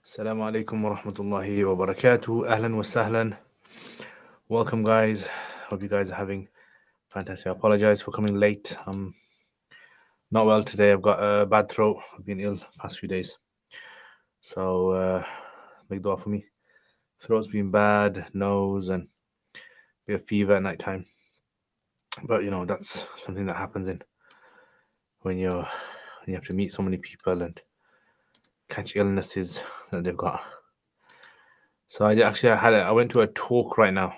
Assalamu alaikum wa rahmatullahi wa barakatuh. Ahlan wa sahlan. Welcome, guys. Hope you guys are having fantastic. I apologize for coming late. I'm not well today. I've got a bad throat. I've been ill past few days. So, make dua for me. Throat's been bad, nose, and bit of fever at night time. But that's something that happens in when you have to meet so many people and catch illnesses that they've got. So I went to a talk right now.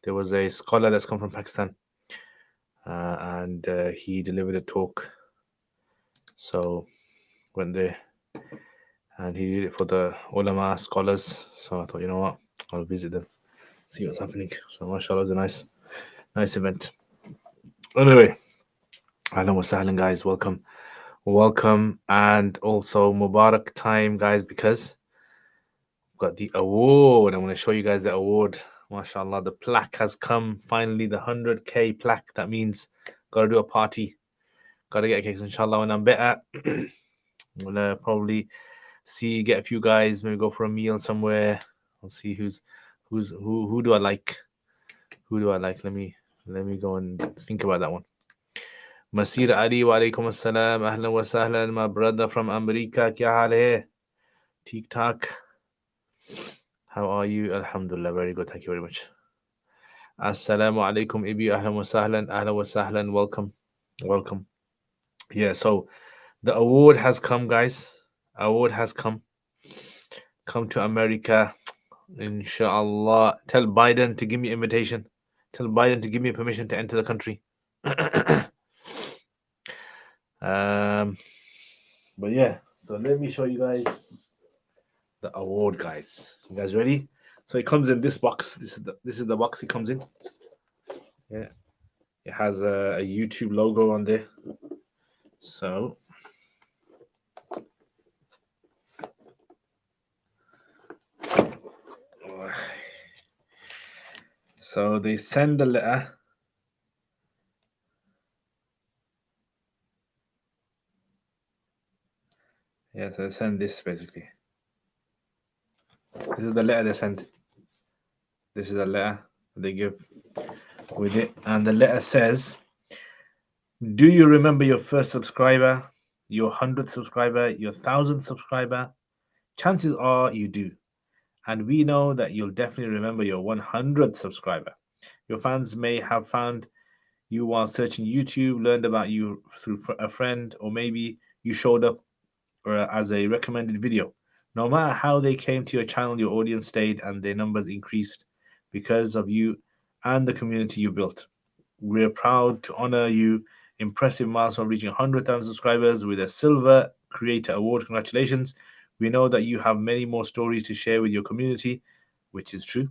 There was a scholar that's come from Pakistan, and he delivered a talk. So went there, and he did it for the ulama scholars. So I thought, you know what, I'll visit them, see what's happening. So mashallah, it was a nice event. Anyway, ahlan wa sahlan, guys. Welcome, and also Mubarak time, guys, because we've got the award. I'm going to show you guys the award. MashaAllah, the plaque has come finally, the 100k plaque. That means gotta do a party, gotta get cakes. Inshallah, when I'm better, we'll probably get a few guys, maybe go for a meal somewhere. I'll see who do I like. Who do I like? Let me go and think about that one. Masir Ali, wa alaikum assalam, ahlan wa sahlan, my brother from America. Kya haal hai? Tik tak. How are you? Alhamdulillah, very good. Thank you very much. Assalamu alaikum, Ibi. Ahlan wa sahlan. Ahlan wa sahlan. Welcome. Yeah, so the award has come, guys. Award has come. Come to America. Inshallah. Tell Biden to give me invitation. Tell Biden to give me permission to enter the country. But yeah, so let me show you guys the award, guys. You guys ready? So it comes in this box. This is the box it comes in. Yeah, it has a YouTube logo on there. So they send the letter. Yeah, so they send this basically. This is the letter they send. This is a letter they give with it, and the letter says, "Do you remember your first subscriber, your 100th subscriber, your 1,000th subscriber? Chances are you do. And we know that you'll definitely remember your 100th subscriber. Your fans may have found you while searching YouTube, learned about you through a friend, or maybe you showed up as a recommended video. No matter how they came to your channel, your audience stayed and their numbers increased because of you and the community you built. We're proud to honor you. Impressive milestone reaching 100,000 subscribers with a Silver Creator Award. Congratulations. We know that you have many more stories to share with your community, which is true.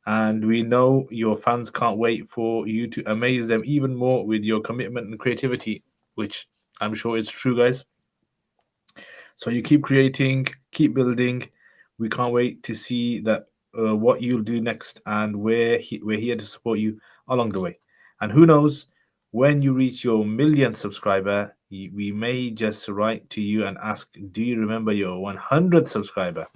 And we know your fans can't wait for you to amaze them even more with your commitment and creativity, which I'm sure is true, guys. So you keep creating, keep building. We can't wait to see that what you'll do next, and we're here to support you along the way. And who knows, when you reach your millionth subscriber, we may just write to you and ask, "Do you remember your 100th subscriber?"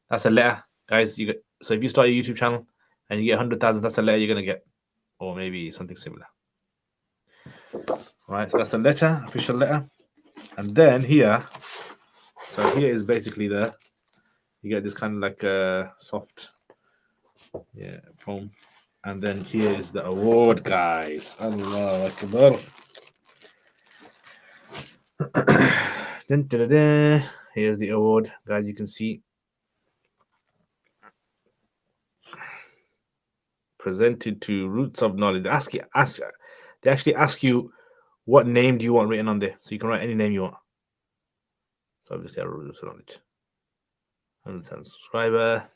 That's a letter, guys. So if you start a YouTube channel and you get 100,000, that's a letter you're gonna get, or maybe something similar. All right, so that's a letter, official letter, and then here. So here is basically you get this kind of like a soft foam, and then here is the award, guys. Allah Akbar. Dun, dun, dun, dun. Here's the award, guys. You can see presented to Roots of Knowledge. They actually ask you what name do you want written on there, so you can write any name you want. So obviously, Roots of Knowledge. 110 subscriber.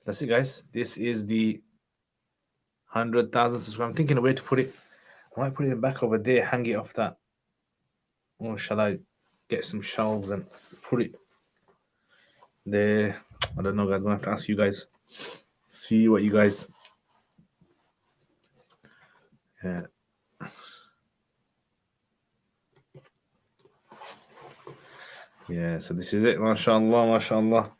That's it, guys. This is the 100,000 subscribers. I'm thinking of where to put it. I might put it back over there, hang it off that. Or shall I get some shelves and put it there? I don't know, guys. I'm going to have to ask you guys. See what you guys... Yeah. Yeah, so this is it. MashaAllah, MashaAllah.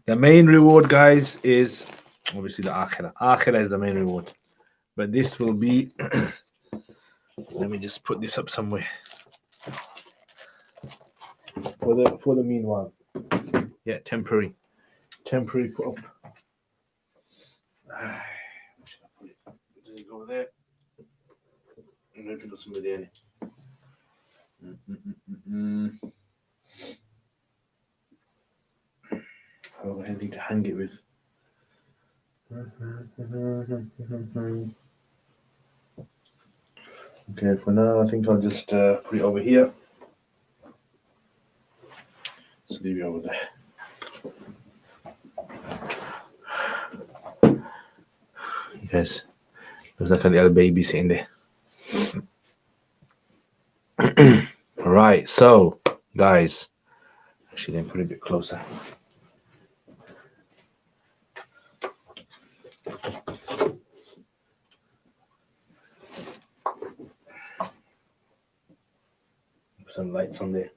The main reward, guys, is obviously the akhirah. Akhirah is the main reward. But this will be, let me just put this up somewhere. For the meanwhile. Yeah, temporary. Temporary put up. Just go there. I'm going to put some biryani. Oh, I need to hang it with. Okay, for now, I think I'll just put it over here. Just leave it over there. You guys, there's like a little baby sitting there. All right, so guys, actually, then put it a bit closer. Put some lights on there.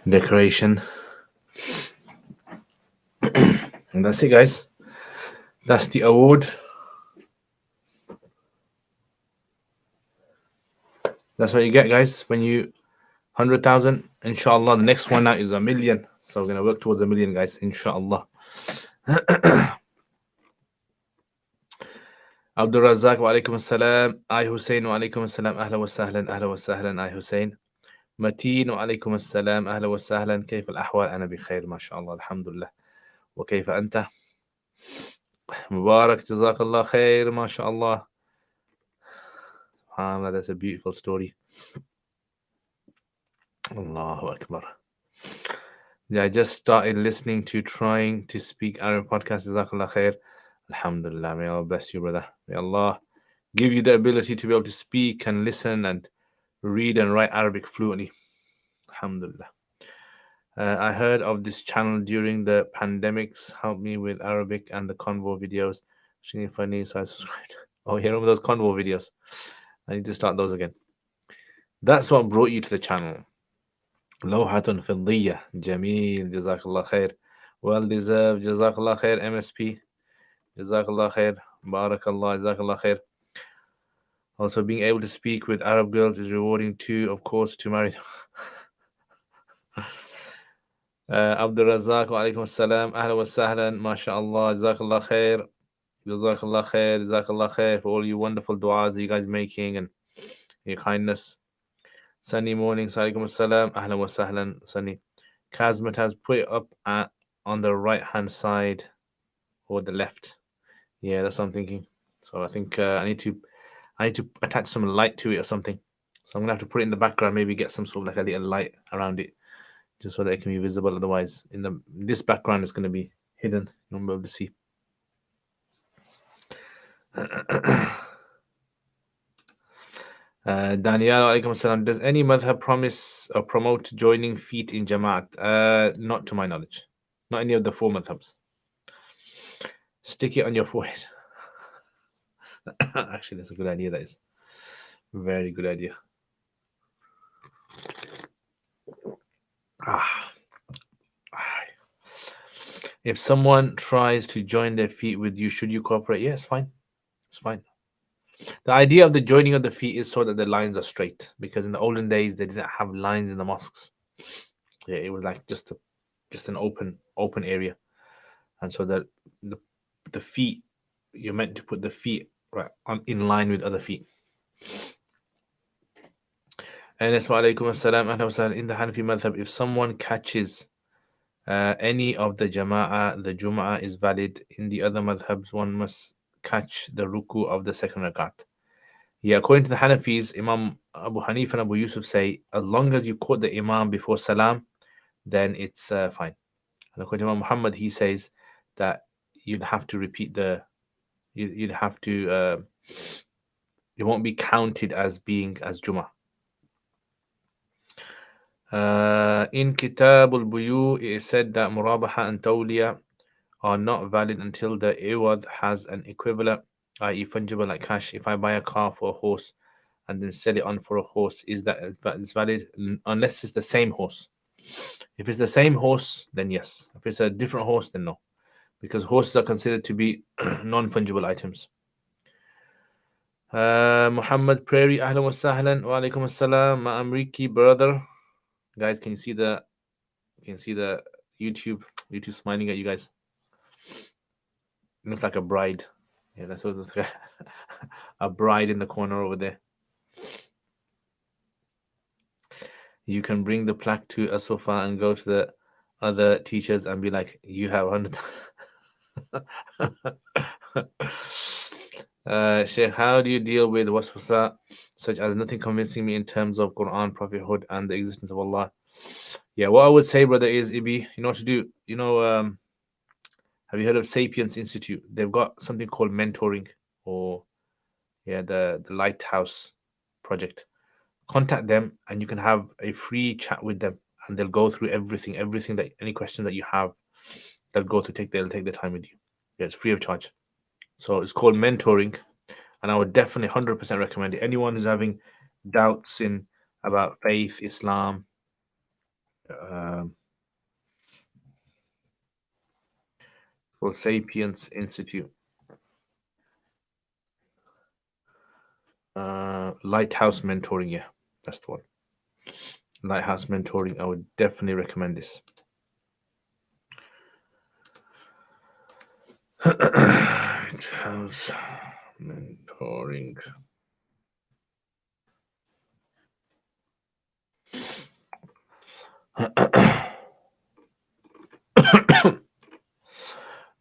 Decoration. And that's it, guys. That's the award. That's what you get, guys, when you 100,000. Inshallah, the next one now is 1,000,000. So we're gonna work towards 1,000,000, guys. Inshallah. Abdul Razak, wa alaikum assalam. I Hussein, wa alaikum assalam. Ahla wa sahlan, ahla wa sahlan. I Hussein. متين وعليكم السلام أهلا وسهلا كيف الأحوال أنا بخير ما شاء الله الحمد لله وكيف أنت مبارك جزاك الله خير ما شاء الله سبحان الله. That's a beautiful story. Allahu Akbar. I just started listening to trying to speak Arabic podcast. Jazakallah khair. Alhamdulillah. May Allah bless you, brother. May Allah give you the ability to be able to speak and listen and read and write Arabic fluently. Alhamdulillah. I heard of this channel during the pandemics. Helped me with Arabic and the convo videos. Extremely funny, so I subscribed. Oh, you remember those convo videos? I need to start those again. That's what brought you to the channel. لوحة فضية. جميل. جزاك الله خير. Well deserved. جزاك الله خير. MSP. جزاك الله خير. بارك الله. جزاك الله خير. Also, being able to speak with Arab girls is rewarding too, of course, to marry. Abdul Razak, wa alaikum assalam. Ahla wa sahlan. MashaAllah. Jazakallah khair. Jazakallah khair. Jazakallah khair for all you wonderful du'as that you guys making and your kindness. Sunny morning. Alaikum assalam. Ahla wa sahlan. Sunny. Kazmat has put it up on the right hand side or the left. Yeah, that's what I'm thinking. So I think I need to attach some light to it or something. So I'm gonna have to put it in the background, maybe get some sort of like a little light around it, just so that it can be visible. Otherwise, this background is gonna be hidden. You won't be able to see. Daniel, alaikum assalam. Does any madhab promise or promote joining feet in Jamaat? Not to my knowledge. Not any of the 4 madhabs. Stick it on your forehead. Actually, that's a good idea. That is very good idea. If someone tries to join their feet with you, should you cooperate? Yes, fine. It's fine. The idea of the joining of the feet is so that the lines are straight, because in the olden days they didn't have lines in the mosques. Yeah, it was like just an open area, and so that the feet, you're meant to put the feet right in line with other feet. And alaikum assalam. In the Hanafi madhab, if someone catches any of the jama'ah, the Jum'ah is valid. In the other madhabs, one must catch the ruku of the second rakat. Yeah, according to the Hanafis, Imam Abu Hanif and Abu Yusuf say, as long as you caught the Imam before Salam, then it's fine. And according to Imam Muhammad, he says that you'd have to repeat you'd have to, it won't be counted as being as Jum'ah. In Kitab al-Buyu, it is said that Murabaha and Tawliya are not valid until the Iwad has an equivalent. i.e. fungible like cash. If I buy a car for a horse and then sell it on for a horse, is that is valid? Unless it's the same horse. If it's the same horse, then yes. If it's a different horse, then no, because horses are considered to be non-fungible items. Muhammad Prairie, ahlan wa sahlan, wa alaikum assalam, Amriki brother. Guys, can you see the YouTube smiling at you guys? It looks like a bride. Yeah, that's what it looks like. A bride in the corner over there. You can bring the plaque to a sofa and go to the other teachers and be like, you have 100. Sheikh, how do you deal with waswasa such as nothing convincing me in terms of Quran, prophethood, and the existence of Allah? Yeah, what I would say, brother, is Ibi, you know what to do. Have you heard of Sapiens Institute? They've got something called mentoring, or the Lighthouse Project. Contact them and you can have a free chat with them, and they'll go through everything that any questions that you have. They'll take their time with you. Yeah, it's free of charge. So it's called mentoring, and I would definitely 100% recommend it. Anyone who's having doubts in about faith, Islam, for Sapiens Institute, Lighthouse Mentoring. Yeah, that's the one. Lighthouse Mentoring. I would definitely recommend this. Lighthouse Mentoring.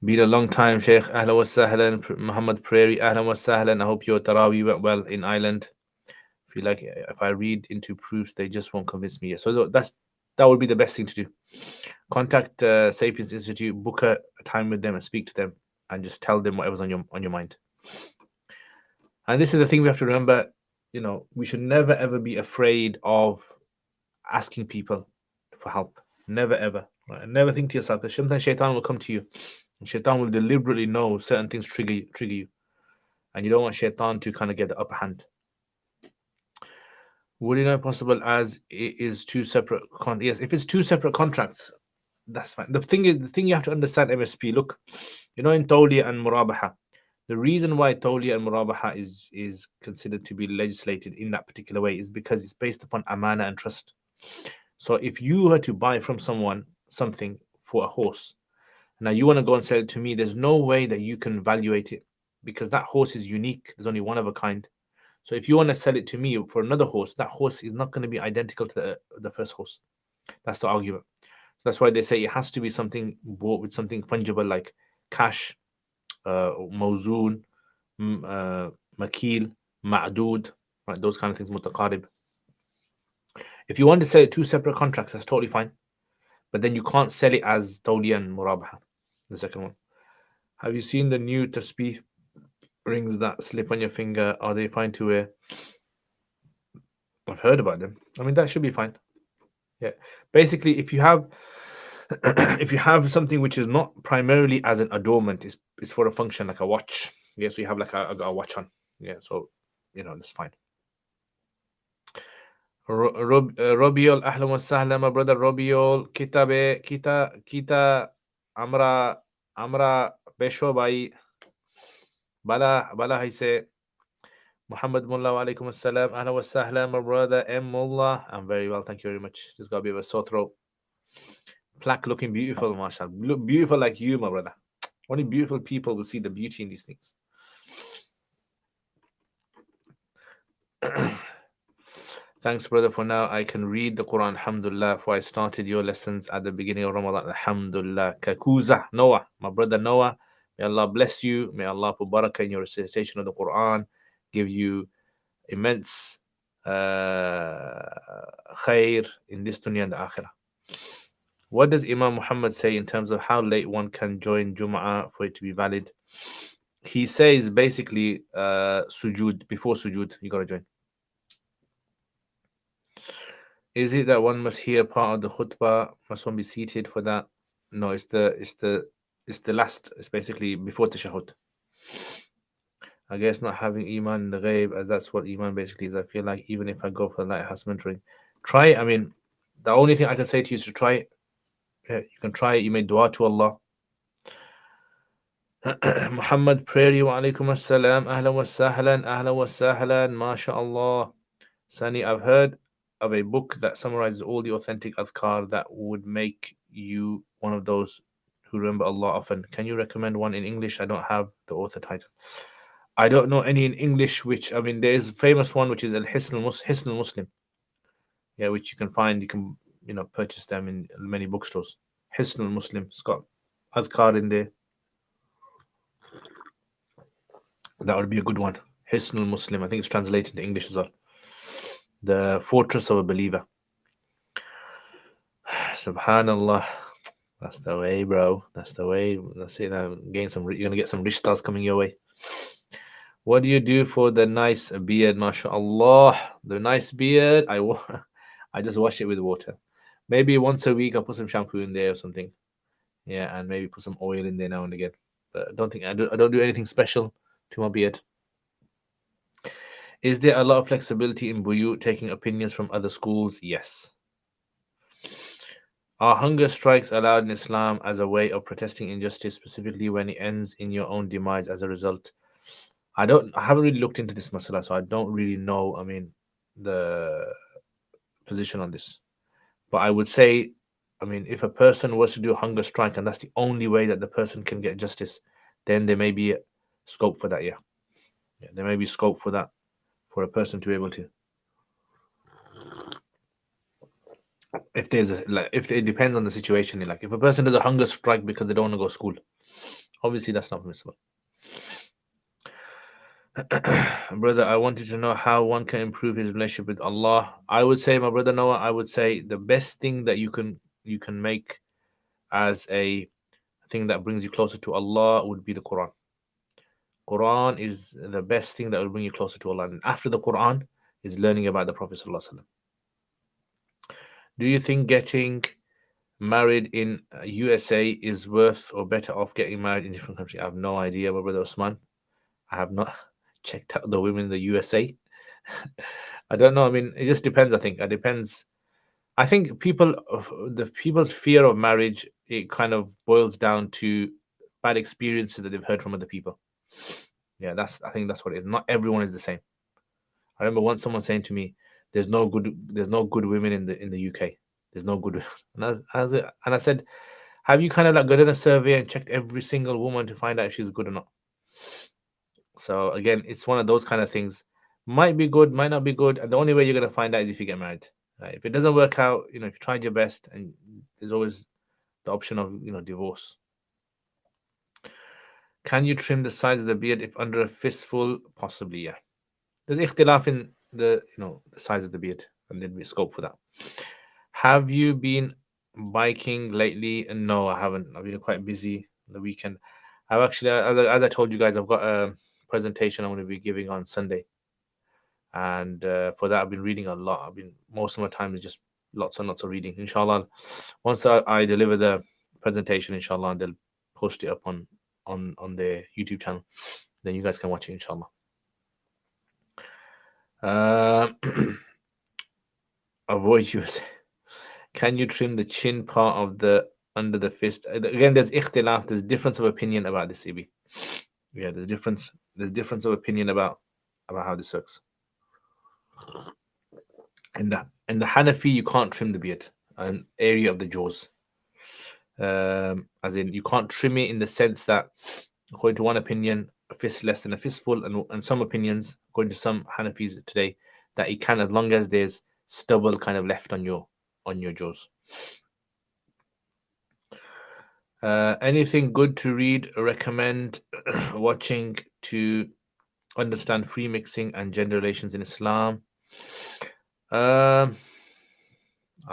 Been a long time, Sheikh. Ahlan wa sahlan. Muhammad Prairie. Ahlan wa sahlan. I hope your Taraweeh went well in Ireland. I feel like if I read into proofs, they just won't convince me. So that would be the best thing to do. Contact Sapiens Institute, book a time with them, and speak to them, and just tell them whatever's on your mind. And this is the thing we have to remember. We should never ever be afraid of asking people for help. Never ever. Right? And never think to yourself, because sometimes Shaitan will come to you, and Shaitan will deliberately know certain things trigger you, and you don't want Shaitan to kind of get the upper hand. Would it not possible as it is two separate yes, if it's two separate contracts, that's fine. The thing you have to understand, MSP, look, in Tawliya and Murabaha, the reason why Tawliya and Murabaha is considered to be legislated in that particular way is because it's based upon amana and trust. So if you were to buy from someone something for a horse, now you want to go and sell it to me, there's no way that you can evaluate it, because that horse is unique. There's only one of a kind. So if you want to sell it to me for another horse, that horse is not going to be identical to the first horse. That's the argument. That's why they say it has to be something bought with something fungible like cash, mawzoon, makil, ma'dood, right? Those kind of things, mutaqarib. If you want to sell it two separate contracts, that's totally fine. But then you can't sell it as Tawliya and Murabaha. The second one. Have you seen the new tasbih rings that slip on your finger? Are they fine to wear? I've heard about them. I mean, that should be fine. Yeah. Basically, if you have something which is not primarily as an adornment, is for a function like a watch. Yeah, so you have like a watch on. Yeah, so that's fine. Robiol, ahlan wa sahlan, my brother Robiol. Kita amra besho bai bala haise. Muhammad Mullah, wa alaikum assalam. Ahlan wa sahlan, my brother M Mullah. I'm very well, thank you very much. Just got a bit of a sore throat. Plaque looking beautiful, mashallah. Look beautiful like you, my brother. Only beautiful people will see the beauty in these things. Thanks, brother. For now, I can read the Quran, alhamdulillah, for I started your lessons at the beginning of Ramadan, alhamdulillah. Kakuza, Noah, my brother Noah, may Allah bless you. May Allah put barakah in your recitation of the Quran, give you immense khair in this dunya and the akhirah. What does Imam Muhammad say in terms of how late one can join Jum'ah for it to be valid? He says basically sujood, before sujood, you got to join. Is it that one must hear part of the khutbah? Must one be seated for that? No, it's the last. It's basically before tashahhud. I guess not having Iman in the ghaib, as that's what Iman basically is. I feel like even if I go for the lighthouse mentoring, try it. I mean, the only thing I can say to you is to try it. Yeah, you can try it. You make dua to Allah. Muhammad Prairie, wa alaikum assalam. Ahlan wa sahlan, ahlan wa sahlan, mashallah. Sani, I've heard of a book that summarizes all the authentic adhkar that would make you one of those who remember Allah often. Can you recommend one in English? I don't have the author title. I don't know any in English, which, I mean, there's a famous one, which is Hisn al-Muslim. Yeah, which you can find, you can, purchase them in many bookstores. Hisn al-Muslim. It's got adhkar in there. That would be a good one. Hisn al-Muslim. I think it's translated into English as well. The Fortress of a Believer. Subhanallah. That's the way, bro. That's the way. That's it. Now, you're gonna get some rich stars coming your way. What do you do for the nice beard, mashallah? The nice beard, I just wash it with water. Maybe once a week, I'll put some shampoo in there or something. Yeah, and maybe put some oil in there now and again. But I don't think I don't do anything special to my beard. Is there a lot of flexibility in Buyu taking opinions from other schools? Yes. Are hunger strikes allowed in Islam as a way of protesting injustice, specifically when it ends in your own demise as a result? I haven't really looked into this masala, so I don't really know, I mean, the position on this. But I would say, I mean, if a person was to do a hunger strike and that's the only way that the person can get justice, then there may be scope for that, yeah. Yeah, there may be scope for that, for a person to be able to. If there's if it depends on the situation, like if a person does a hunger strike because they don't want to go to school, obviously that's not permissible. Brother, I wanted to know how one can improve his relationship with Allah. I would say, my brother Noah, I would say the best thing that you can make as a thing that brings you closer to Allah would be the Quran. Quran is the best thing that will bring you closer to Allah. And after the Quran is learning about the Prophet Sallallahu Alaihi Wasallam. Do you think getting married in USA is worth or better off getting married in different countries? I have no idea, my brother Osman. I have not checked out the women in the USA. I don't know. I mean, it just depends. I think it depends. I think people's fear of marriage, it kind of boils down to bad experiences that they've heard from other people. Yeah, I think that's what it is. Not everyone is the same. I remember once someone saying to me, "There's no good women in the UK. There's no good." And I said, "Have you kind of like done a survey and checked every single woman to find out if she's good or not?" So again, it's one of those kind of things. Might be good, might not be good, and the only way you're gonna find out is if you get married. Right? If it doesn't work out, if you tried your best, and there's always the option of divorce. Can you trim the sides of the beard if under a fistful? Possibly, yeah. There's ikhtilaf in the the size of the beard, and there'd be scope for that. Have you been biking lately? No, I haven't. I've been quite busy on the weekend. I've actually, as I told you guys, I've got a presentation I'm going to be giving on Sunday, and for that I've been reading a lot. Most of my time is just lots and lots of reading. Inshallah, once I deliver the presentation, inshallah, they'll post it up on their YouTube channel. Then you guys can watch it, inshallah. Avoid USA. Can you trim the chin part of the under the fist? Again, there's ikhtilaf. There's difference of opinion about this, Ibi. Yeah, there's difference of opinion about how this works. In the Hanafi, you can't trim the beard, an area of the jaws. As in, you can't trim it in the sense that, according to one opinion, a fist less than a fistful, and some opinions, according to some Hanafis today, that it can, as long as there's stubble kind of left on your jaws. Anything good to read or recommend watching to understand free mixing and gender relations in Islam? I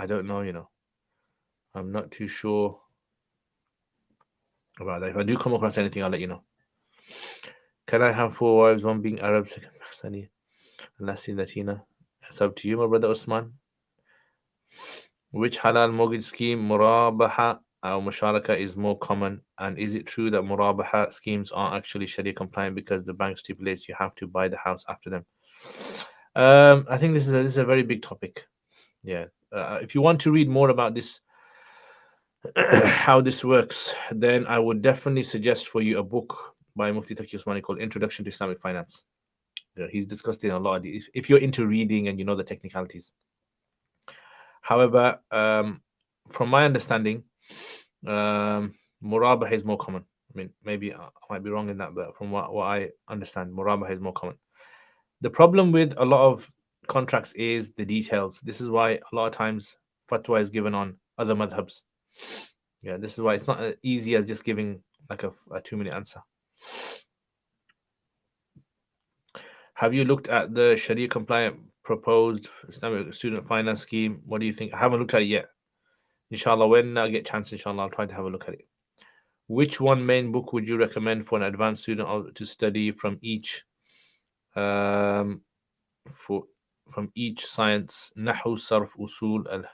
don't know, I'm not too sure about that. If I do come across anything, I'll let you know. Can I have 4 wives, one being Arab, second Pakistani, and lastly Latina? It's up to you, my brother Osman. Which halal mortgage scheme, Murabaha, musharaka is more common? And is it true that murabaha schemes are actually Sharia compliant because the bank stipulates you have to buy the house after them? I think this is a very big topic. Yeah. If you want to read more about this, how this works, then I would definitely suggest for you a book by Mufti Taqi Usmani called Introduction to Islamic Finance. Yeah, he's discussed it a lot. If you're into reading and you know the technicalities. However, from my understanding, murabah is more common. I mean, maybe I might be wrong in that, but from what I understand, murabah is more common. The problem with a lot of contracts is the details. This is why a lot of times fatwa is given on other madhabs. Yeah, this is why it's not as easy as just giving like a 2-minute answer. Have you looked at the Sharia compliant proposed Islamic student finance scheme? What do you think? I haven't looked at it yet. Inshallah, when I get a chance, inshallah, I'll try to have a look at it. Which one main book would you recommend for an advanced student to study from each um, for from each science? Nahu, Sarf, Usul, al.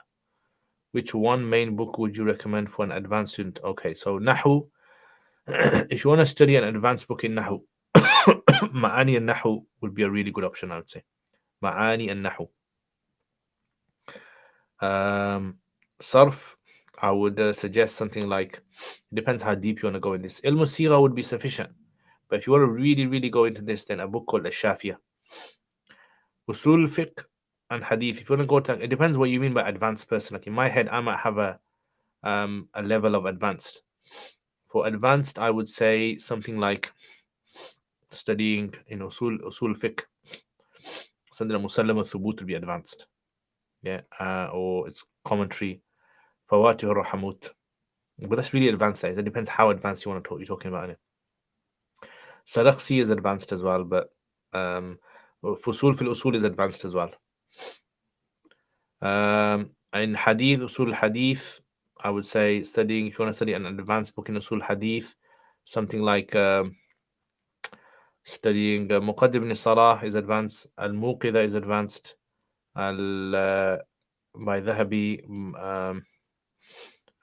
Which one main book would you recommend for an advanced student? Okay, so Nahu, if you want to study an advanced book in Nahu, Ma'ani and Nahu would be a really good option, I would say. Ma'ani and Nahu. Sarf, I would suggest something like, it depends how deep you want to go in this. Ilm al-Sigha would be sufficient. But if you want to really, really go into this, then a book called Al-Shafiyah. Usul fiqh and hadith. If you want to go to, it depends what you mean by advanced person. Like in my head, I might have a level of advanced. For advanced, I would say something like studying in usul fiqh. Something like Musallam al-Thubut would be advanced. Yeah, or its commentary. Fawatih al-Rahamut. But that's really advanced. It depends how advanced you want to talk. You're talking about it. Sarakhsi is advanced as well, but Fusul fil Usul is advanced as well. In Hadith, Usul Hadith, I would say studying, if you want to study an advanced book in Usul Hadith, something like studying Muqaddim ibn Salah is advanced, Al-Muqidha is advanced, by Dhahabi,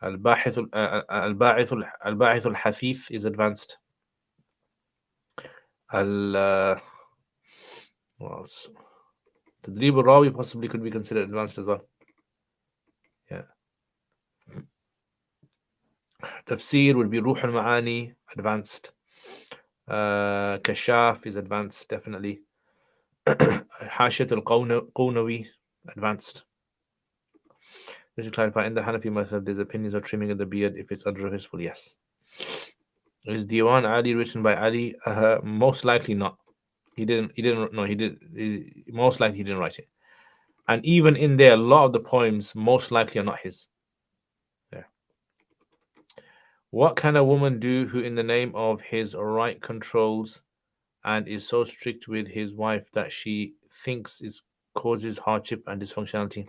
Al-Ba'ith al-Hathith is advanced. What else? Tadrib al-Rawi possibly could be considered advanced as well. Yeah. Tafsir would be Ruh al-Ma'ani, advanced. Kashaf is advanced, definitely. Hashiyat al-Qawnawi, advanced. Just to clarify, in the Hanafi method, there's opinions of trimming of the beard if it's under his full. Yes. Is Diwan Ali written by Ali? Most likely not. He didn't. No, he did. Most likely he didn't write it. And even in there, a lot of the poems most likely are not his. Yeah. What can a woman do who, in the name of his right, controls and is so strict with his wife that she thinks it causes hardship and dysfunctionality?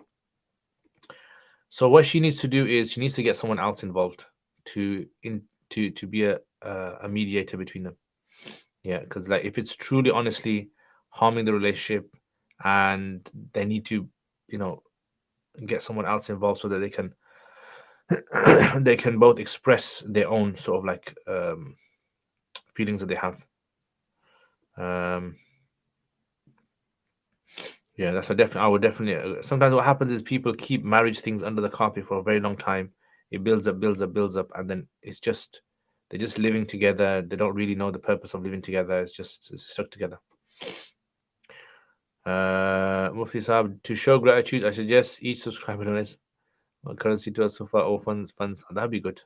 So what she needs to do is she needs to get someone else involved to be a mediator between them. Yeah, because like if it's truly honestly harming the relationship, and they need to, get someone else involved so that they can they can both express their own sort of like feelings that they have. Yeah, that's a definite. I would definitely. Sometimes what happens is people keep marriage things under the carpet for a very long time. It builds up, builds up, builds up, and then they're just living together. They don't really know the purpose of living together. It's stuck together. Mufti Saab, to show gratitude, I suggest each subscriber donates currency to us so far or funds. That'd be good.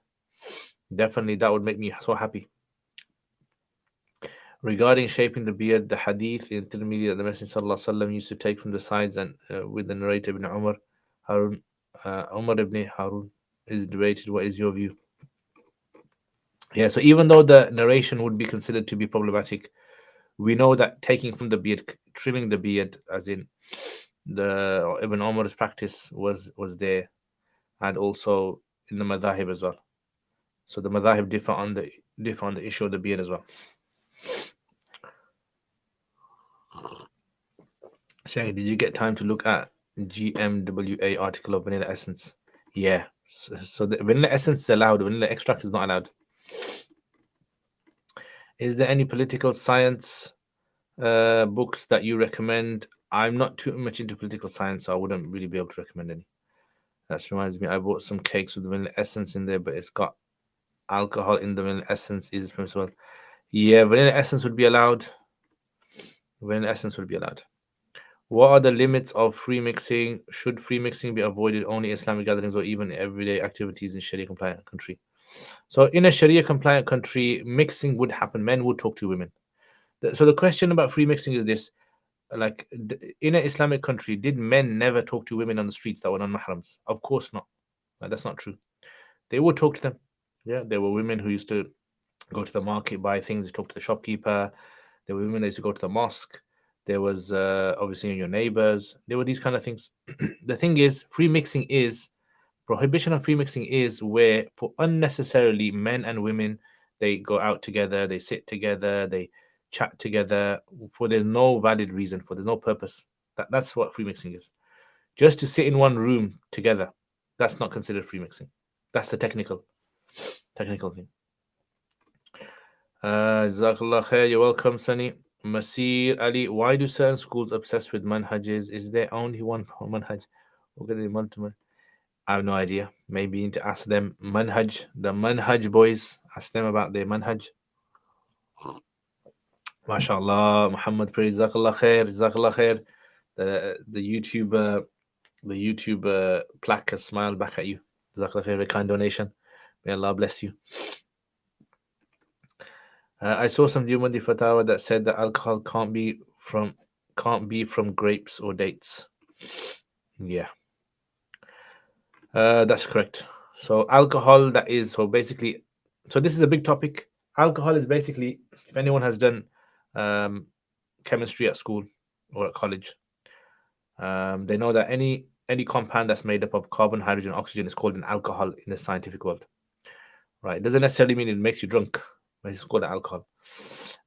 Definitely, that would make me so happy. Regarding shaping the beard, the hadith in Tirmidhi that the Messenger ﷺ used to take from the sides and with the narrator Ibn Umar, Umar ibn Harun is debated. What is your view? Yeah, so even though the narration would be considered to be problematic, we know that taking from the beard, trimming the beard, as in the Ibn Umar's practice was there, and also in the madhahib as well. So the madhahib differ on the issue of the beard as well. Shay, did you get time to look at GMWA article of Vanilla Essence? Yeah, So the vanilla essence is allowed, vanilla extract is not allowed. Is there any political science books that you recommend? I'm not too much into political science, so I wouldn't really be able to recommend any. That reminds me, I bought some cakes with vanilla essence in there, but it's got alcohol in the vanilla essence. Is permissible? Yeah, vanilla essence would be allowed. Vanilla essence would be allowed. What are the limits of free mixing? Should free mixing be avoided only in Islamic gatherings or even everyday activities in Sharia compliant country? So in a Sharia compliant country, mixing would happen. Men would talk to women. So the question about free mixing is this: like in an Islamic country, did men never talk to women on the streets that were non-mahrams? Of course not. That's not true. They would talk to them. Yeah, there were women who used to go to the market, buy things, talk to the shopkeeper. There were women that used to go to the mosque. There was obviously your neighbors. There were these kind of things. The thing is, free mixing is prohibition of free mixing is where for unnecessarily men and women they go out together, they sit together, they chat together for there's no valid reason, for there's no purpose. That's what free mixing is. Just to sit in one room together, that's not considered free mixing. That's the technical thing. Jazakallah khair, you're welcome, Sunny. Masir Ali, why do certain schools obsess with manhajes? Is there only one manhaj? I have no idea. Maybe you need to ask them. The manhaj boys, ask them about their manhaj. MashaAllah, Muhammad Piri, Jazakallah khair, Jazakallah khair. The YouTube plaque has smiled back at you. Jazakallah khair, a kind donation. May Allah bless you. I saw some Diomandi Fatawa that said that alcohol can't be from grapes or dates. Yeah, that's correct. So alcohol, so this is a big topic. Alcohol is basically, if anyone has done chemistry at school or at college, they know that any compound that's made up of carbon, hydrogen, oxygen is called an alcohol in the scientific world. Right? It doesn't necessarily mean it makes you drunk, but it's called alcohol.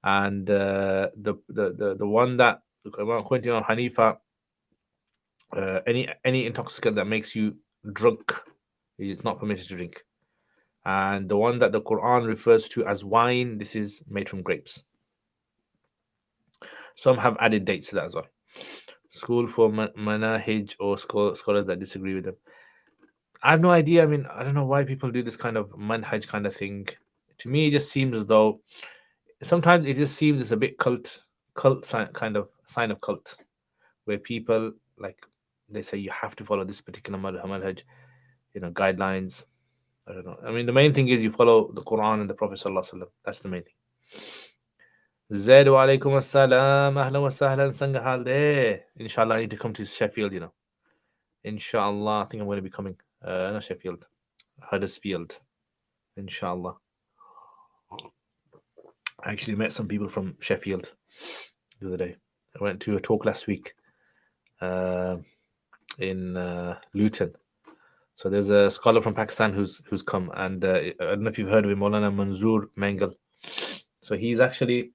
And the one that according to Hanifa, any intoxicant that makes you drunk is not permitted to drink. And the one that the Quran refers to as wine, this is made from grapes. Some have added dates to that as well. School for manahij or scholars that disagree with them. I have no idea. I mean, I don't know why people do this kind of manhaj kind of thing. To me, it just seems as though sometimes it just seems it's a bit kind of sign of cult, where people like they say you have to follow this particular manhaj, guidelines. I don't know. I mean, the main thing is you follow the Quran and the Prophet sallallahu alaihi wasallam. That's the main thing. Zaid wa alaikum assalam. Ahlan wa sahlan. Sangha there. Inshallah, I need to come to Sheffield, Inshallah, I think I'm going to be coming. Not Sheffield, Huddersfield. Inshallah. I actually met some people from Sheffield the other day. I went to a talk last week in Luton. So there's a scholar from Pakistan who's come, and I don't know if you've heard of him, Maulana Manzoor Mengal. So he's actually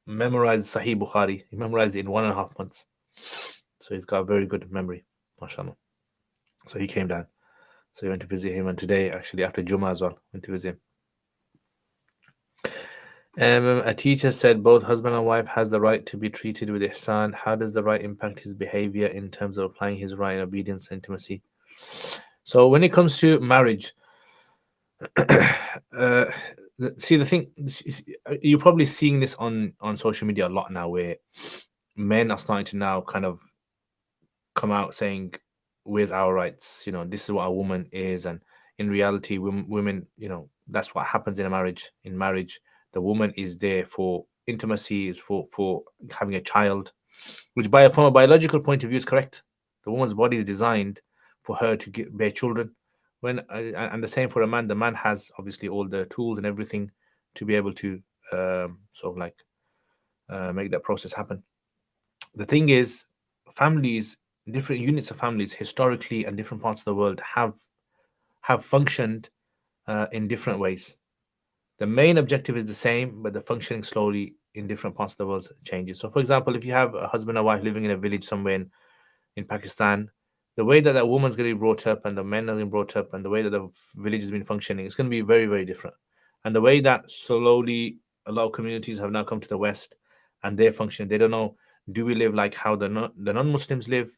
memorized Sahih Bukhari. He memorized it in 1.5 months. So he's got a very good memory, mashallah. So he came down. So we went to visit him, and today, actually, after Jummah as well, went to visit him. A teacher said both husband and wife has the right to be treated with ihsan. How does the right impact his behavior in terms of applying his right in obedience and intimacy? So when it comes to marriage, see the thing, you're probably seeing this on social media a lot now, where men are starting to now kind of come out saying, "Where's our rights? This is what a woman is." And in reality, women, that's what happens in a marriage. In marriage, the woman is there for intimacy, is for having a child, which from a biological point of view is correct. The woman's body is designed for her to bear children. And the same for a man. The man has obviously all the tools and everything to be able to make that process happen. The thing is, families, different units of families, historically and different parts of the world have functioned in different ways. The main objective is the same, but the functioning slowly in different parts of the world changes. So, for example, if you have a husband and wife living in a village somewhere in Pakistan, the way that woman's going to be brought up and the men are being brought up and the way that the village has been functioning, it's going to be very, very different. And the way that slowly a lot of communities have now come to the West and they're functioning, they don't know, do we live like how the non-Muslims live,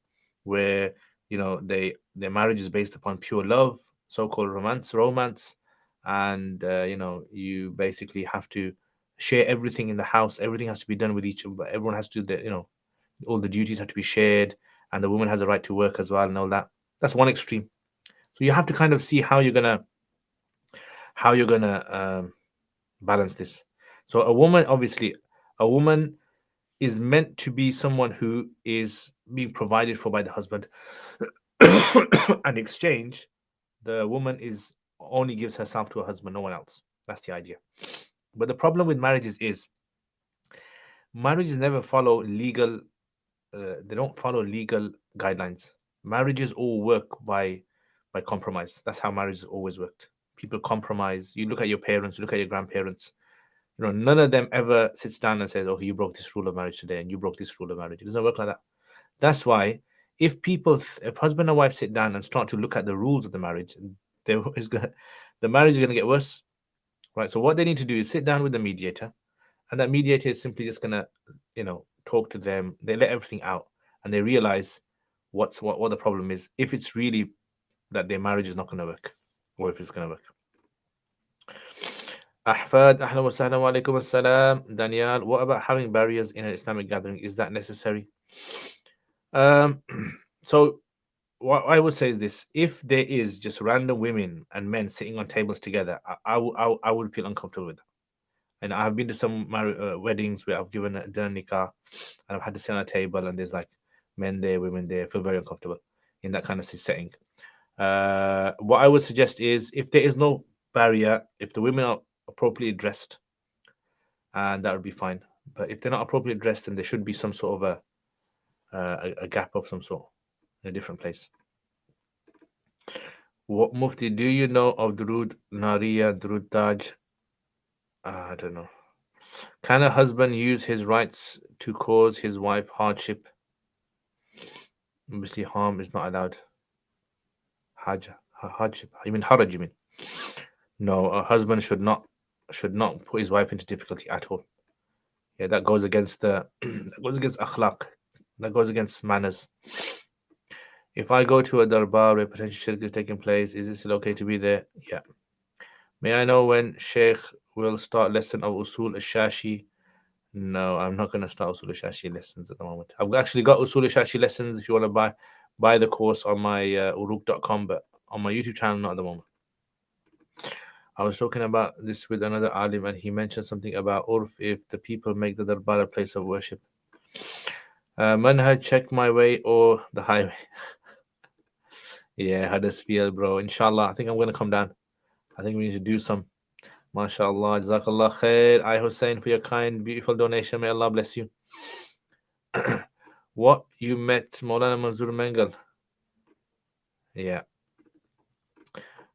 where their marriage is based upon pure love, so-called romance, and you basically have to share everything in the house. Everything has to be done with each. Everyone has to do all the duties have to be shared, and the woman has a right to work as well and all that. That's one extreme. So you have to kind of see how you're gonna balance this. So a woman is meant to be someone who is being provided for by the husband. And exchange, the woman is only gives herself to her husband, no one else. That's the idea. But the problem with marriages never follow legal. They don't follow legal guidelines. Marriages all work by compromise. That's how marriages always worked. People compromise. You look at your parents, you look at your grandparents. None of them ever sits down and says, "Oh, you broke this rule of marriage today, and you broke this rule of marriage." It doesn't work like that. That's why if husband and wife sit down and start to look at the rules of the marriage, the marriage is gonna get worse, right? So what they need to do is sit down with the mediator, and that mediator is simply just gonna, talk to them. They let everything out, and they realize what the problem is. If it's really that their marriage is not gonna work, or if it's gonna work. Ahfad, ahlan wa sahlan wa alaikum assalam. Daniel, what about having barriers in an Islamic gathering? Is that necessary? Um, so what I would say is this: if there is just random women and men sitting on tables together, I would feel uncomfortable with that. And I've been to some weddings where I've done nikah, and I've had to sit on a table, and there's like men there, women there. I feel very uncomfortable in that kind of setting. What I would suggest is, if there is no barrier, if the women are appropriately dressed, and that would be fine. But if they're not appropriately dressed, then there should be some sort of a gap of some sort in a different place. What Mufti do you know of Durud Nariya, Durud Taj? I don't know. Can a husband use his rights to cause his wife hardship? Obviously, harm is not allowed. Hardship. You mean haraj? You mean? No, a husband should not put his wife into difficulty at all. Yeah, that goes against that goes against akhlaq. That goes against manners. If I go to a darbar where potential shirk is taking place, is it still okay to be there? Yeah. May I know when Sheikh will start lesson of Usul al-Shashi? No, I'm not going to start Usul al-Shashi lessons at the moment. I've actually got Usul al-Shashi lessons if you want to buy the course on my uruk.com, but on my YouTube channel, not at the moment. I was talking about this with another alim, and he mentioned something about urf, if the people make the darbar a place of worship. Manhaj, check my way or the highway. Yeah, Huddersfield, bro. Inshallah, I think I'm going to come down. I think we need to do some. MashaAllah, Jazakallah khair. I Hussein for your kind, beautiful donation. May Allah bless you. What, you met Maulana Manzoor Mengal? Yeah.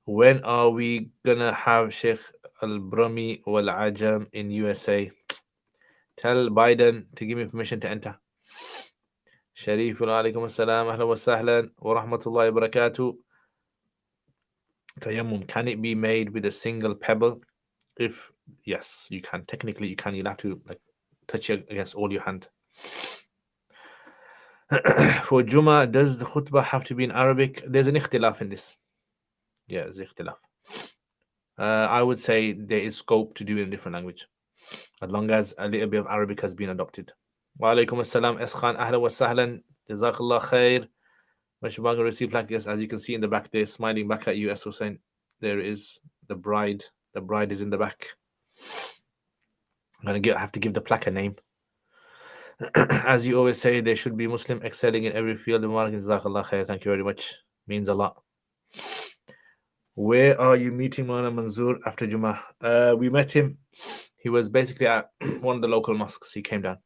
When are we gonna have Sheikh Al-Brami wal Ajam in USA? Tell Biden to give me permission to enter. Sharif alaikum assalam, ahlan wa sahlan wa rahmatullahi wa barakatuh. Tayammum, can it be made with a single pebble? If yes, you can. Technically, you can. You'll have to touch it against all your hand. For Juma, does the khutbah have to be in Arabic? There's an ikhtilaf in this. Yeah, there's ikhtilaf. I would say there is scope to do it in a different language, as long as a little bit of Arabic has been adopted. Wa alaikum assalam, Eskhan, ahlan wa sahlan, jazakallah khair. Mashubaga received like this, as you can see in the back there, smiling back at you, as Hussein. There is the bride. The bride is in the back. I'm gonna have to give the plaque a name. As you always say, there should be Muslim excelling in every field. Jazakallah khair. Thank you very much. Means a lot. Where are you meeting Maulana Manzoor after Juma? We met him. He was basically at one of the local mosques. He came down.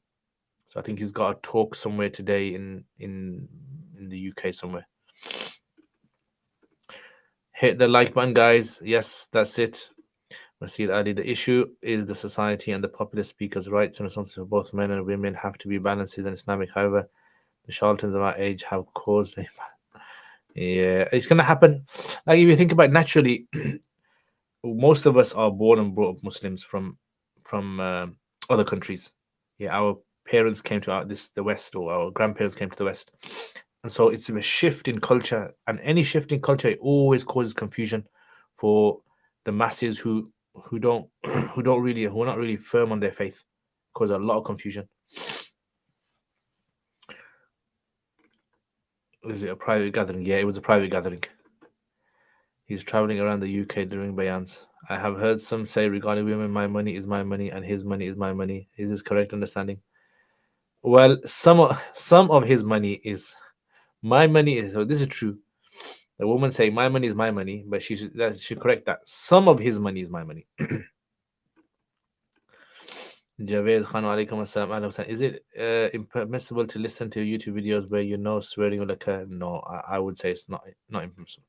So I think he's got a talk somewhere today in the UK somewhere. Hit the like button, guys. Yes, that's it. Masir Ali, the issue is the society and the popular speakers' rights and responsibilities for both men and women have to be balanced in Islamic. However, the charlatans of our age have caused Yeah, it's gonna happen. Like if you think about it, naturally, most of us are born and brought up Muslims from other countries. Yeah, our parents came to the West, or our grandparents came to the West, and so it's a shift in culture. And any shift in culture, it always causes confusion for the masses who don't who are not really firm on their faith. Cause a lot of confusion. Was it a private gathering? Yeah, it was a private gathering. He's traveling around the UK during bayans. I have heard some say regarding women, my money is my money and his money is my money. Is this correct understanding? Well, some of his money is my money is, so this is true. The woman saying my money is my money, but she should correct that. Some of his money is my money. Javed Khan alaikum assalam. Ahlan wa sahlan. Is it impermissible to listen to YouTube videos where you know swearing will occur? No, I would say it's not impermissible.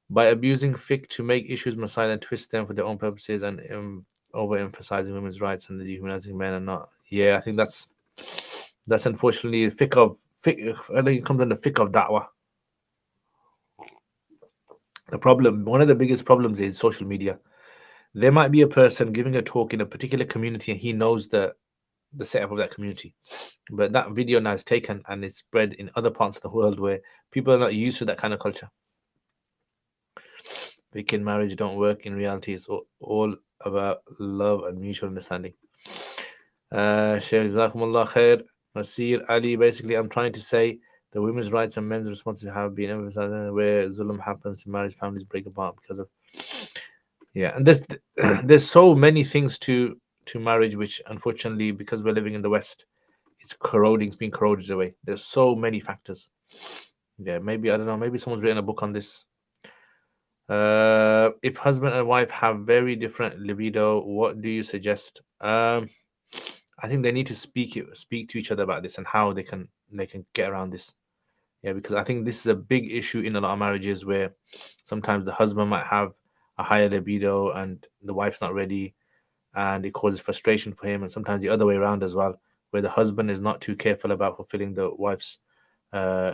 By abusing fiqh to make issues masail and twist them for their own purposes and overemphasizing women's rights and dehumanizing men and not. Yeah, I think that's unfortunately fiqh. I think it comes under fiqh of da'wah. One of the biggest problems is social media. There might be a person giving a talk in a particular community and he knows the setup of that community, but that video now is taken and it's spread in other parts of the world where people are not used to that kind of culture. Weekend marriage don't work in reality. It's all about love and mutual understanding. Shaykh Jazakumullah khair. Nasir Ali, basically, I'm trying to say the women's rights and men's responsibility have been emphasized where zulm happens, marriage families break apart because of. Yeah, and there's so many things to marriage which unfortunately, because we're living in the West, it's being corroded away. There's so many factors. Yeah, maybe I don't know, maybe someone's written a book on this. If husband and wife have very different libido, what do you suggest? I think they need to speak to each other about this and how they can get around this. Yeah, because I think this is a big issue in a lot of marriages where sometimes the husband might have a higher libido and the wife's not ready, and it causes frustration for him, and sometimes the other way around as well, where the husband is not too careful about fulfilling the wife's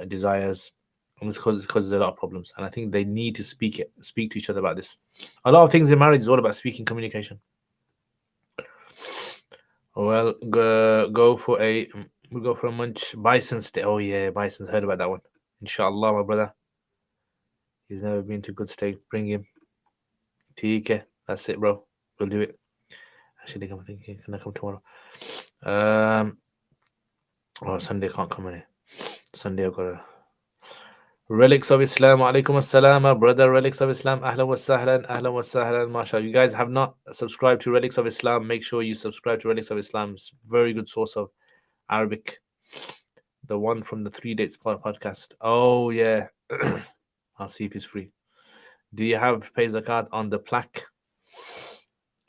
desires, and this causes a lot of problems. And I think they need to speak to each other about this. A lot of things in marriage is all about speaking, communication. Well, we go for a munch. Bison's Day. Oh yeah, Bison's heard about that one. Inshallah, my brother. He's never been to good steak. Bring him. TK. That's it, bro. We'll do it. Actually, I'm thinking, can I come tomorrow? Oh, Sunday can't come in here. Sunday I've got a Relics of Islam. Alaikum assalam, my brother. Relics of Islam. Ahlan wa sahlan. Ahlan wa sahlan. MashaAllah. You guys have not subscribed to Relics of Islam. Make sure you subscribe to Relics of Islam. It's a very good source of Arabic. The one from the 3 Dates podcast. Oh, yeah. I'll see if it's free. Do you have pay zakat on the plaque?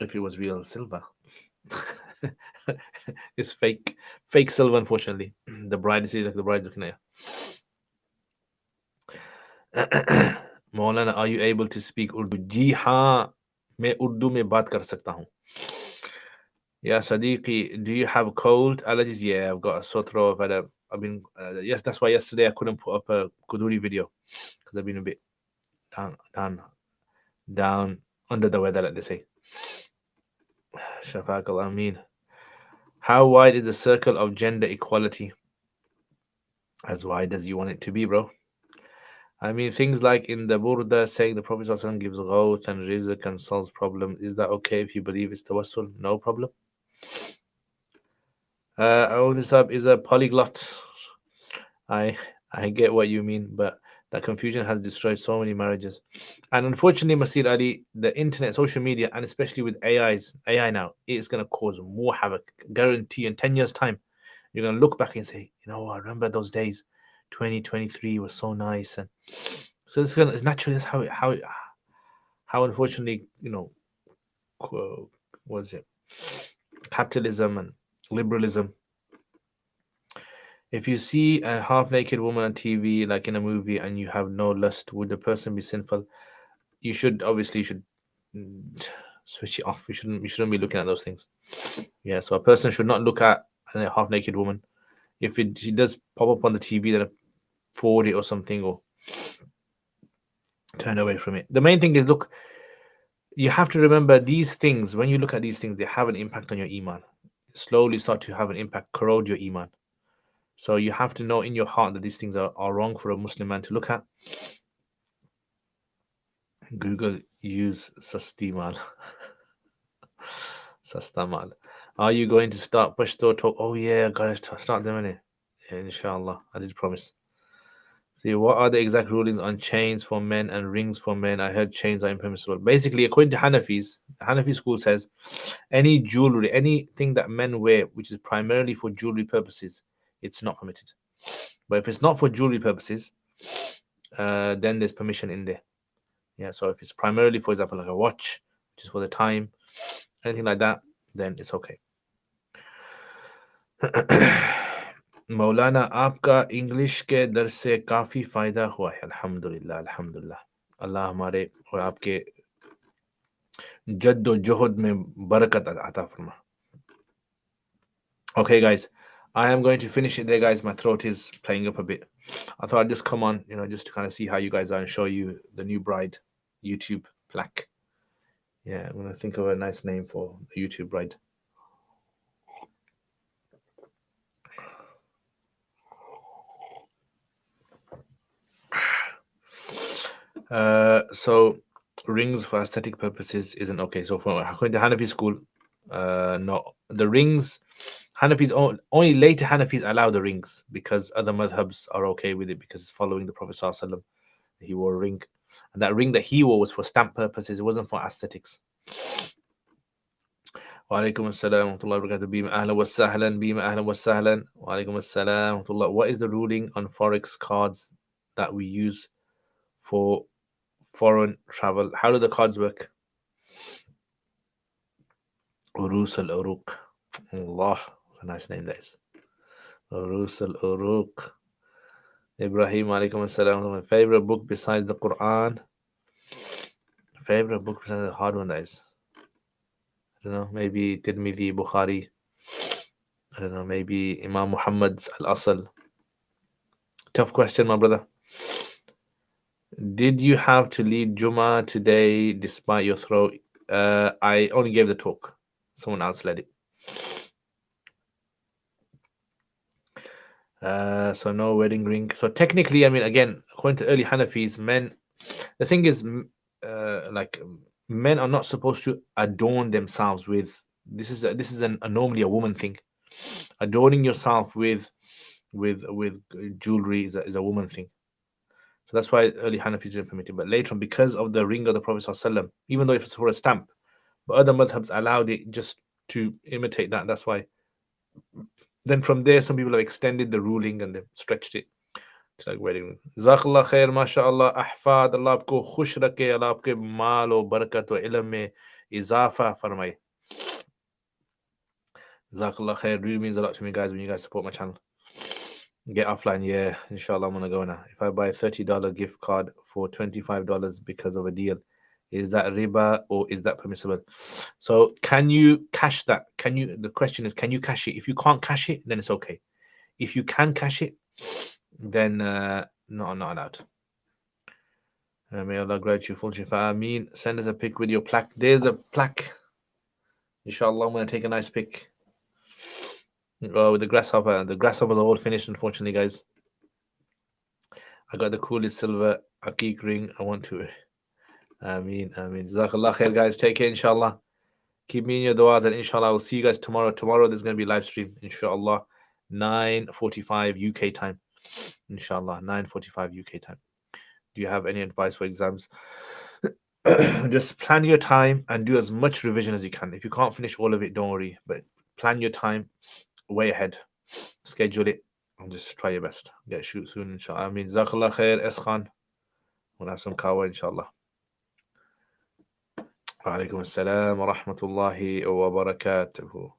If it was real silver. It's fake silver, unfortunately. The bride is like the bride's looking at you. Maulana, are you able to speak Urdu? जी हाँ, मैं उर्दू में बात कर सकता हूँ. Yeah, Sadiqi, do you have cold allergies? Yeah, I've got a sore throat. I've been yes, that's why yesterday I couldn't put up a Kuduri video because I've been a bit down under the weather, like they say. Shafaq al Amin. How wide is the circle of gender equality? As wide as you want it to be, bro. I mean, things like in the Burda saying the Prophet ﷺ gives ghawth and rizq and solves problems. Is that okay if you believe it's tawassul? No problem. This up is a polyglot. I get what you mean, but that confusion has destroyed so many marriages. And unfortunately, Masir Ali, the internet, social media, and especially with AI now, it's going to cause more havoc. Guarantee in 10 years' time, you're going to look back and say, I remember those days. 2023 was so nice. And so it's naturally, that's how unfortunately, what is it? Capitalism and liberalism. If you see a half-naked woman on TV, like in a movie, and you have no lust, would the person be sinful? You should switch it off. You shouldn't be looking at those things. Yeah, so a person should not look at a half-naked woman. If she does pop up on the TV, then forward it or something, or Turn away from it. The main thing is, look, you have to remember these things. When you look at these things, they have an impact on your iman. Slowly start to have an impact, corrode your iman. So you have to know in your heart that these things are wrong for a Muslim man to look at. Google use Sastimal. Sastamal. Are you going to start Pashto talk? Oh yeah, I gotta start them in it. Yeah, inshallah. I did promise. See, what are the exact rulings on chains for men and rings for men? I heard chains are impermissible. Basically, according to Hanafis, the Hanafi school says any jewelry, anything that men wear, which is primarily for jewelry purposes, it's not permitted. But if it's not for jewelry purposes, then there's permission in there. Yeah, so if it's primarily, for example, like a watch, which is for the time, anything like that, then it's okay. मौलाना आपका English के दर्स से काफ़ी फ़ायदा हुआ है अल्हम्दुलिल्लाह अल्हम्दुलिल्लाह अल्लाह हमारे और आपके जद्दोजहद में बरकत अता फरमा. Okay, guys, I am going to finish it there, guys. My throat is playing up a bit. I thought I'd just come on, just to kind of see how you guys are and show you the new bride YouTube plaque. Yeah, I'm going to think of a nice name for the YouTube bride. So rings for aesthetic purposes isn't okay. So for according to Hanafi school, no, the rings, Hanafis only later Hanafis allow the rings because other madhabs are okay with it because it's following the Prophet Sallallahu Alaihi Wasallam. He wore a ring, and that ring that he wore was for stamp purposes. It wasn't for aesthetics. وعليكم السلام ورحمة الله وبركاته. بيما أهلا وسهلا. بيما أهلا وسهلا. وعليكم السلام ورحمة الله. What is the ruling on forex cards that we use for foreign travel? How do the cards work? Urus al-Uruq. Allah, that's a nice name, that is. Urus al-Uruq. Ibrahim, alaikum assalam. My favorite book besides the Quran. Favorite book besides the hard one, that is. I don't know, maybe Tirmidhi, Bukhari. I don't know, maybe Imam Muhammad's Al-Asl. Tough question, my brother. Did you have to lead Jummah today despite your throat? I only gave the talk. Someone else led it. So no wedding ring. So technically, I mean, again, according to early Hanafis, men, the thing is, like men are not supposed to adorn themselves with. This is normally a woman thing. Adorning yourself with jewelry is a woman thing. So that's why early Hanafis didn't permit it. But later on, because of the ring of the Prophet ﷺ, even though if it's for a stamp, but other madhabs allowed it just to imitate that. That's why. Then from there, some people have extended the ruling and they've stretched it to like wedding. Jazakallah khair, mashallah, ahfad, Allah आपको खुश रखे, Allah आपके माल और बरकत और इल्म में इजाफा फरमाए. Jazakallah khair. Really means a lot to me, guys, when you guys support my channel. Get offline, yeah, inshallah, I'm gonna go now. If I buy a $30 gift card for $25 because of a deal, is that riba or is that permissible? So can you cash that? The question is, can you cash it? If you can't cash it, then it's okay. If you can cash it, then no, I'm not allowed. May Allah grant you full shifa. Ameen. Send us a pic with your plaque. There's the plaque. Inshallah, I'm gonna take a nice pic. Oh, with the grasshopper. The grasshoppers are all finished, unfortunately, guys. I got the coolest silver Aqiq ring. I want to. Ameen. Jazakallah khair, guys. Take care, inshallah. Keep me in your du'as, and inshallah, I'll see you guys tomorrow. Tomorrow, there's going to be live stream, inshallah, 9:45 UK time. Inshallah, 9:45 UK time. Do you have any advice for exams? Just plan your time and do as much revision as you can. If you can't finish all of it, don't worry. But plan your time way ahead. Schedule it and just try your best. Get shoot soon, inshallah. Jazakallah khair, Eskhan. We'll have some kawa, inshallah. Wa alaikum assalam wa rahmatullahi wa barakatuhu.